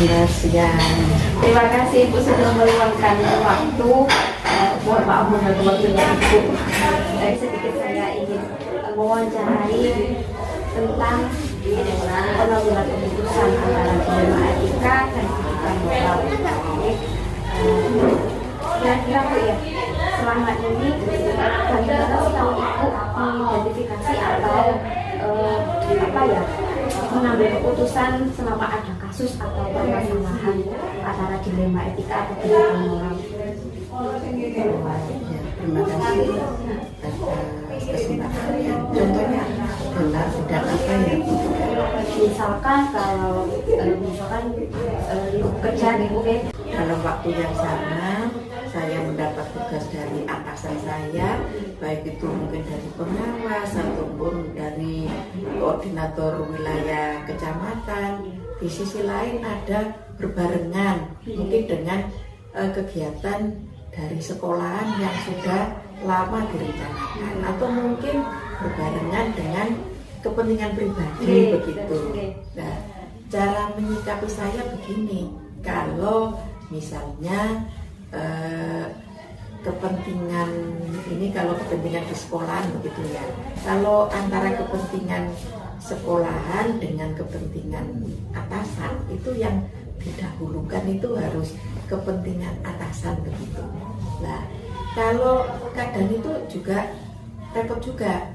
Selamat siang. Terima kasih Ibu sudah meluangkan waktu. Mohon maaf mengganggu waktunya Ibu. Sedikit saya ingin mewawancarai tentang pengambilan keputusan antara dilema etika dan etika moral. Kira-kira Bu ya, selama ini bagaimana setahu Ibu mengidentifikasi atau mengambil keputusan selama ada kasus atau permasalahan antara dilema etika atau dilema moral. Ya, terima kasih atas kesempatannya. Contohnya benar tidak apa ya? Misalkan kalau kerja nih Bu, dalam waktu yang sama saya mendapat tugas dari atasan saya, baik itu mungkin dari pengawas ataupun dari koordinator wilayah kecamatan. Di sisi lain ada berbarengan mungkin dengan kegiatan dari sekolahan yang sudah lama direncanakan, atau mungkin berbarengan dengan kepentingan pribadi begitu. Nah, cara menyikapi saya begini, kalau misalnya kepentingan ini, kalau kepentingan di sekolahan begitu ya, kalau antara kepentingan sekolahan dengan kepentingan atasan, itu yang didahulukan itu harus kepentingan atasan begitu. Nah, kalau kadang itu juga repot juga,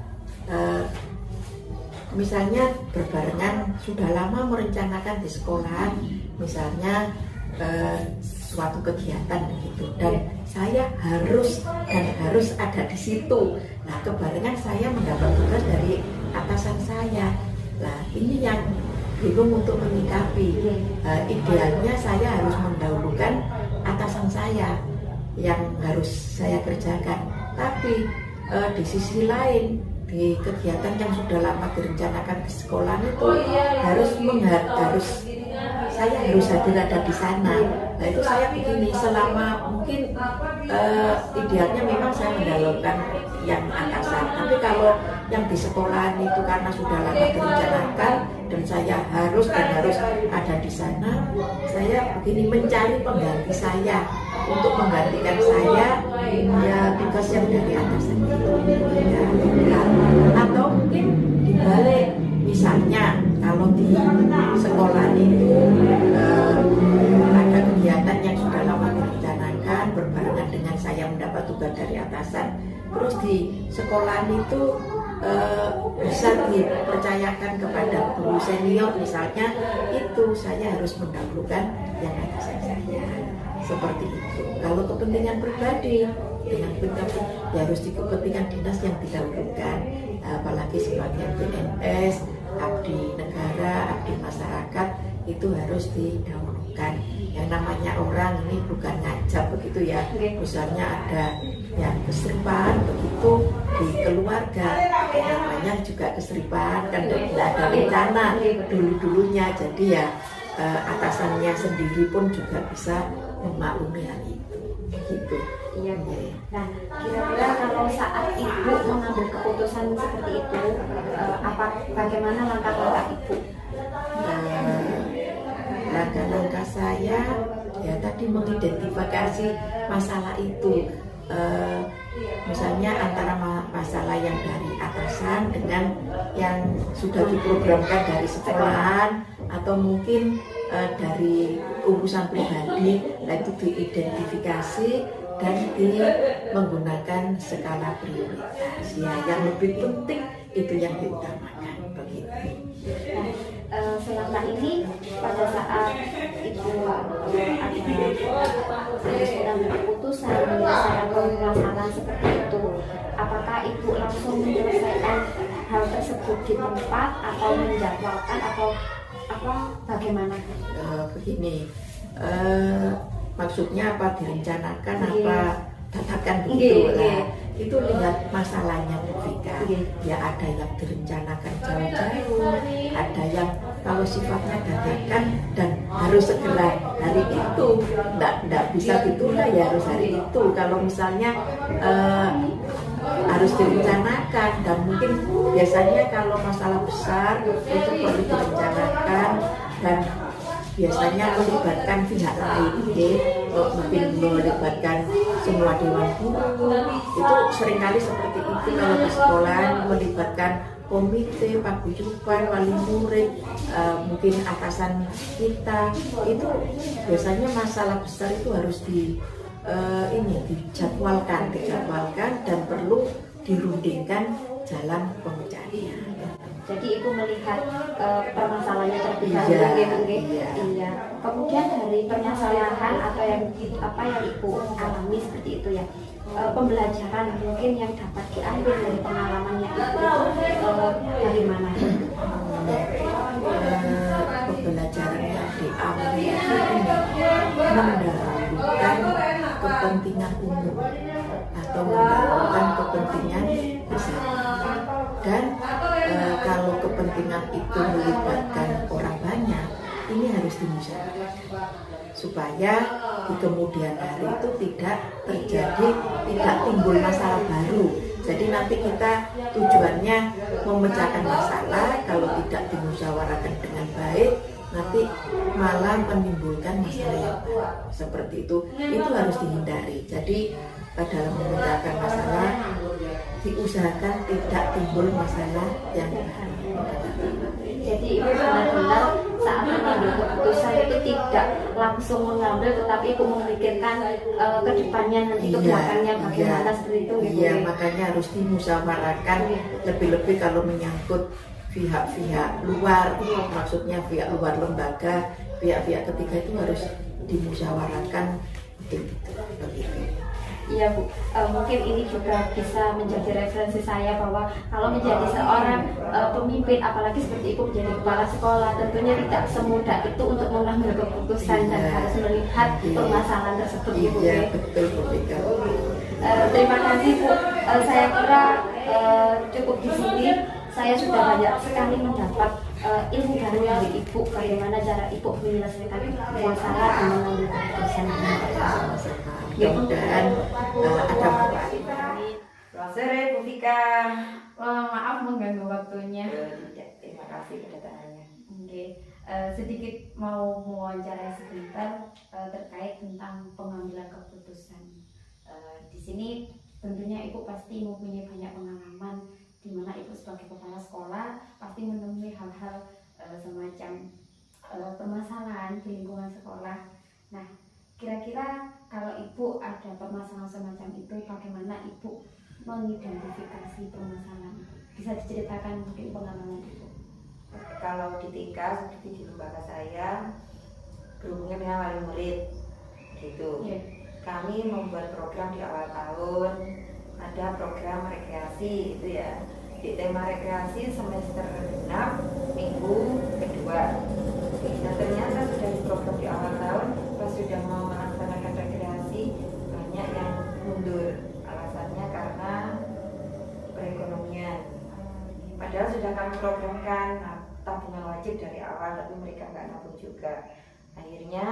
misalnya berbarengan sudah lama merencanakan di sekolahan, misalnya suatu kegiatan begitu, dan saya harus ada di situ. Nah, kebarengan saya mendapat tugas dari atasan saya. Nah, ini yang bingung untuk menyikapi. Idealnya saya harus mendahulukan atasan saya yang harus saya kerjakan, tapi di sisi lain di kegiatan yang sudah lama direncanakan di sekolah itu saya harus hadir ada di sana. Nah, itu saya begini, selama mungkin idealnya memang saya mendahulukan yang atasan, tapi kalau yang di sekolahan itu karena sudah lama direncanakan dan saya harus ada di sana, saya begini mencari pengganti saya untuk menggantikan saya, ya tugas yang dari atasan itu ya, atau mungkin dibalik, misalnya kalau di sekolah itu ada kegiatan yang sudah lama direncanakan berbarengan dengan saya mendapat tugas dari atasan, terus di sekolah itu bisa dipercayakan kepada guru senior misalnya, itu saya harus mendahulukan yang atasan saya, seperti itu. Kalau kepentingan pribadi dengan ya harus di kepentingan dinas yang didahulukan, apalagi sebagai PNS, abdi negara, abdi masyarakat, itu harus didahulukan. Yang namanya orang ini bukan ngajak begitu ya, misalnya ada yang keseripaan begitu di keluarga, namanya juga keseripaan kan, tidak ada rencana dulunya, jadi ya atasannya sendiri pun juga bisa memaklumi hal itu begitu. Iya. Nah, kira-kira kalau saat Ibu mengambil keputusan seperti itu, bagaimana langkah-langkah Ibu? Langkah-langkah saya ya tadi mengidentifikasi masalah itu, misalnya antara masalah yang dari atasan dengan yang sudah diprogramkan dari sekolahan, atau mungkin dari urusan pribadi. Nah, itu diidentifikasi dan menggunakan skala prioritas ya, yang lebih penting itu yang diutamakan begitu. Selama ini pada saat Ibu harus mengambil keputusan menyelesaikan permasalahan seperti itu, apakah Ibu langsung menyelesaikan hal tersebut di tempat atau menjadwalkan atau bagaimana? Begini, maksudnya apa direncanakan, apa dadakan begitu lah. Itu lihat masalahnya Vika. Ya ada yang direncanakan jauh-jauh, ada yang kalau sifatnya dadakan dan harus segera hari itu, nggak bisa ditunda ya harus hari itu. Kalau misalnya harus direncanakan, dan mungkin biasanya kalau masalah besar itu perlu direncanakan dan biasanya melibatkan pihak lain, mungkin melibatkan semua dewan guru. Itu seringkali seperti itu kalau di sekolah, melibatkan komite, paguyuban, wali murid, mungkin atasan kita. Itu biasanya masalah besar itu harus dijadwalkan dan perlu dirundingkan jalan pemecahannya. Jadi ibu melihat permasalahannya terlebih dahulu, iya. Kemudian dari permasalahan atau yang ibu alami seperti itu ya, pembelajaran mungkin yang dapat diambil dari pengalamannya itu bagaimana? Pembelajaran yang diambil itu mendahulukan kepentingan umum atau mendahulukan kepentingan bersama. Dan kalau kepentingan itu melibatkan orang banyak, ini harus dimusyawarahkan supaya di kemudian hari itu tidak timbul masalah baru. Jadi nanti kita tujuannya memecahkan masalah, kalau tidak dimusyawarahkan dengan baik, nanti malah menimbulkan masalah yang baru. Seperti itu harus dihindari. Jadi dalam memecahkan masalah diusahakan tidak timbul masalah yang baru. Jadi ibu benar-benar saat mengambil keputusan itu tidak langsung mengambil, tetapi ibu memikirkan ke depannya nanti ke belakangnya bagaimana seperti itu. Iya, makanya harus dimusyawarahkan, lebih-lebih kalau menyangkut pihak-pihak luar, maksudnya pihak luar lembaga, pihak-pihak ketiga itu harus dimusyawarahkan begitu. Iya Bu, mungkin ini juga bisa menjadi referensi saya bahwa kalau menjadi seorang pemimpin, apalagi seperti ibu menjadi kepala sekolah, tentunya tidak semudah itu untuk mengambil keputusan dan harus melihat permasalahan tersebut. Iya, betul. Terima kasih Bu, saya kira cukup di sini. Saya sudah banyak sekali mendapat ilmu baru dari ibu, bagaimana cara ibu menyelesaikan masalah dan mengambil keputusan. Mudah-mudahan ada manfaat. Selamat sore Bu Vika. Maaf mengganggu waktunya. Tidak, terima kasih kedatangannya. Oke, sedikit mau mewawancarai sebentar terkait tentang pengambilan keputusan. Di sini tentunya ibu pasti mempunyai banyak pengalaman, di mana ibu sebagai kepala sekolah pasti menemui hal-hal semacam permasalahan di lingkungan sekolah. Nah, kira-kira kalau ibu ada permasalahan semacam itu, bagaimana ibu mengidentifikasi permasalahan? Bisa diceritakan mungkin pengalaman ibu? Kalau di TK seperti di lembaga saya berhubungan dengan wali murid, gitu. Kami membuat program di awal tahun, ada program rekreasi itu ya. Di tema rekreasi semester 6 minggu kedua. Nah, ternyata sudah di program di awal tahun, pas sudah mau melaksanakan rekreasi banyak yang mundur. Alasannya karena perekonomian. Padahal sudah kami programkan tabungan wajib dari awal, tapi mereka nggak nabung juga. Akhirnya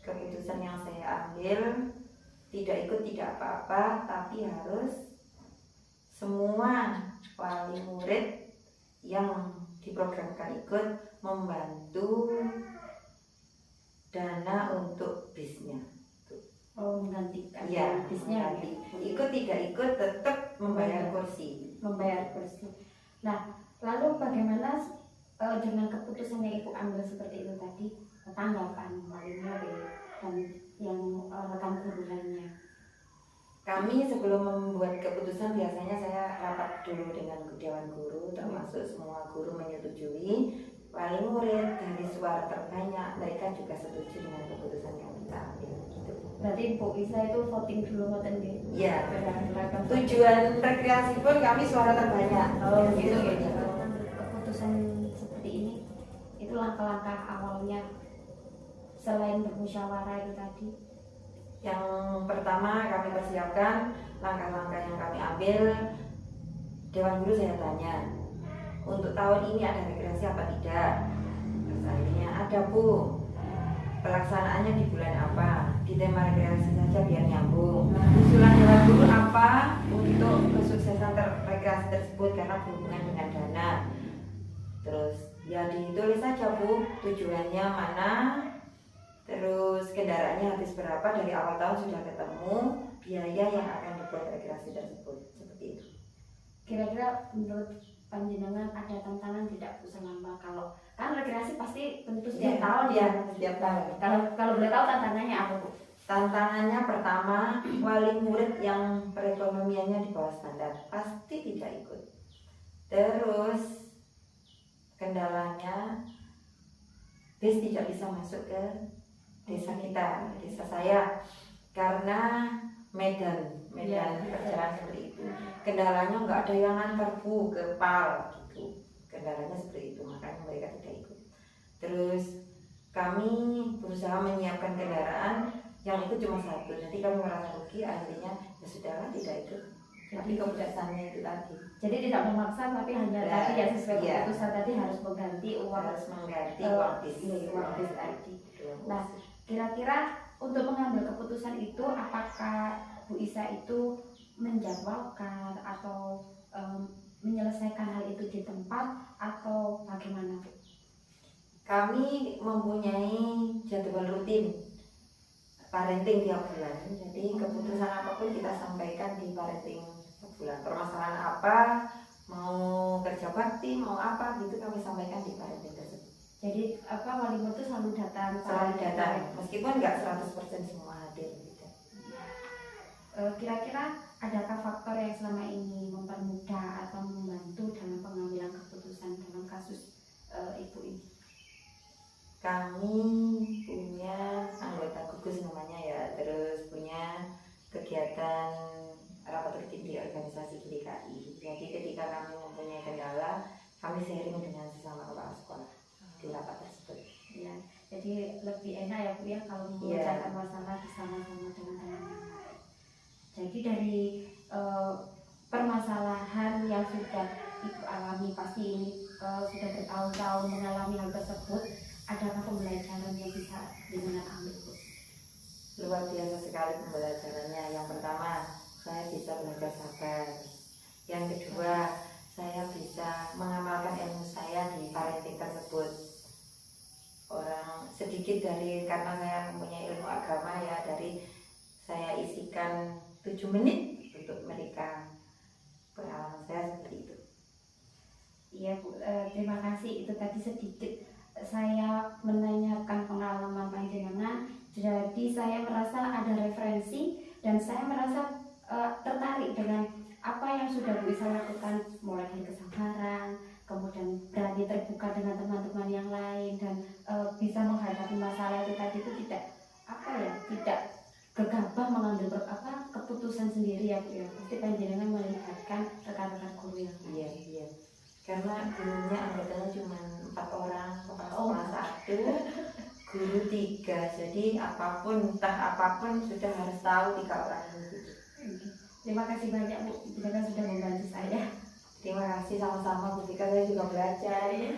keputusan yang saya ambil tidak ikut tidak apa-apa, tapi harus semua wali murid yang diprogramkan ikut membantu dana untuk bisnya. Oh, menggantikan. Ya, bisnya. Ikut tidak ikut tetap membayar kursi. Nah, lalu bagaimana dengan keputusan yang ibu ambil seperti itu tadi, tanggapan wali murid dan yang rekan guru lainnya? Kami sebelum membuat keputusan biasanya saya rapat dulu dengan dewan guru, termasuk semua guru menyetujui. Wali murid dari suara terbanyak mereka juga setuju dengan keputusan yang kita ambil. Gitu. Berarti Bu Isa itu voting dulu ngoten nggih? Iya. Tujuan rekreasi pun kami suara terbanyak. Oh gitu. Keputusan seperti ini itu langkah-langkah awalnya selain bermusyawarah itu tadi. Yang pertama kami persiapkan langkah-langkah yang kami ambil. Dewan guru saya tanya, untuk tahun ini ada rekreasi apa tidak? Terus akhirnya ada Bu. Pelaksanaannya di bulan apa? Di tema rekreasi saja biar nyambung. Usulan dewan guru apa untuk kesuksesan rekreasi tersebut karena berhubungan dengan dana. Terus ya ditulis saja Bu, tujuannya mana, terus kendaraannya habis berapa, dari awal tahun sudah ketemu biaya yang akan dibuat rekreasi tersebut, seperti itu. Kira-kira menurut panjenengan ada tantangan tidak Bu selama, kalau kan rekreasi pasti tentu setiap tahun ya, setiap tahun. Kalau boleh tahu tantangannya apa Bu? Tantangannya pertama, wali murid yang perekonomiannya di bawah standar pasti tidak ikut. Terus kendalanya bis tidak bisa masuk ke desa kita, desa saya, karena medan perjalanan seperti itu. Kendalanya nggak ada yang antar Bu ke PAL gitu. Kendalanya seperti itu, makanya mereka tidak ikut. Terus kami berusaha menyiapkan kendaraan yang itu cuma satu, nanti kami merasa rugi, akhirnya ya sudahlah tidak ikut. Tapi kebijakannya itu tadi. Jadi tidak memaksa, tapi hanya tadi ya sesuai keputusan tadi harus mengganti uang, uang bis tadi. Nah, kira-kira untuk mengambil keputusan itu, apakah Bu Isa itu menjadwalkan atau menyelesaikan hal itu di tempat atau bagaimana Bu? Kami mempunyai jadwal rutin parenting tiap bulan, jadi keputusan apapun kita sampaikan di parenting tiap bulan. Permasalahan apa, mau kerja bakti, mau apa gitu, kami sampaikan di parenting tersebut. Jadi wali murid itu selalu datang, meskipun nggak 100% semua hadir gitu. Kira-kira adakah faktor yang selama ini mempermudah atau membantu dalam pengambilan keputusan dalam kasus ibu ini? Kami punya anggota gugus namanya ya, terus punya kegiatan rapat rutin di organisasi GDKI. Jadi ketika kami mempunyai kendala, kami sharing dengan sesama kepala sekolah di rapat tersebut. Ya, jadi lebih enak ya Bu ya kalau memecahkan masalah bersama-sama dengan teman-teman. Jadi dari permasalahan yang sudah Ibu alami, pasti ini sudah bertahun-tahun mengalami hal tersebut, adakah pembelajaran yang bisa dengan ambil Bu? Luar biasa sekali pembelajarannya. Yang pertama, saya bisa belajar sabar. Yang kedua, saya bisa mengamalkan ilmu saya di parenting tersebut. Orang sedikit dari, karena saya mempunyai ilmu agama ya, dari saya isikan 7 menit untuk mereka. Pengalaman saya seperti itu. Iya Bu, terima kasih. Itu tadi sedikit saya menanyakan pengalaman panjenengan, jadi saya merasa ada referensi dan saya merasa tertarik dengan apa yang sudah Bu Isa lakukan, mulai dari kesabaran, kemudian berani terbuka dengan teman-teman yang lain, dan bisa menghadapi masalah itu tadi itu tidak tidak gegabah mengambil keputusan sendiri ya Bu ya. Pasti panjenengan melibatkan rekan-rekan guru yang lain. Iya. Karena gurunya anggotanya cuma 4 orang, kepala sekolah 1, guru 3. Jadi entah apapun sudah harus tahu 3 orang itu. Terima kasih banyak Bu, Bika sudah membantu saya. Terima kasih sama-sama Bu Bika, saya juga belajar ya.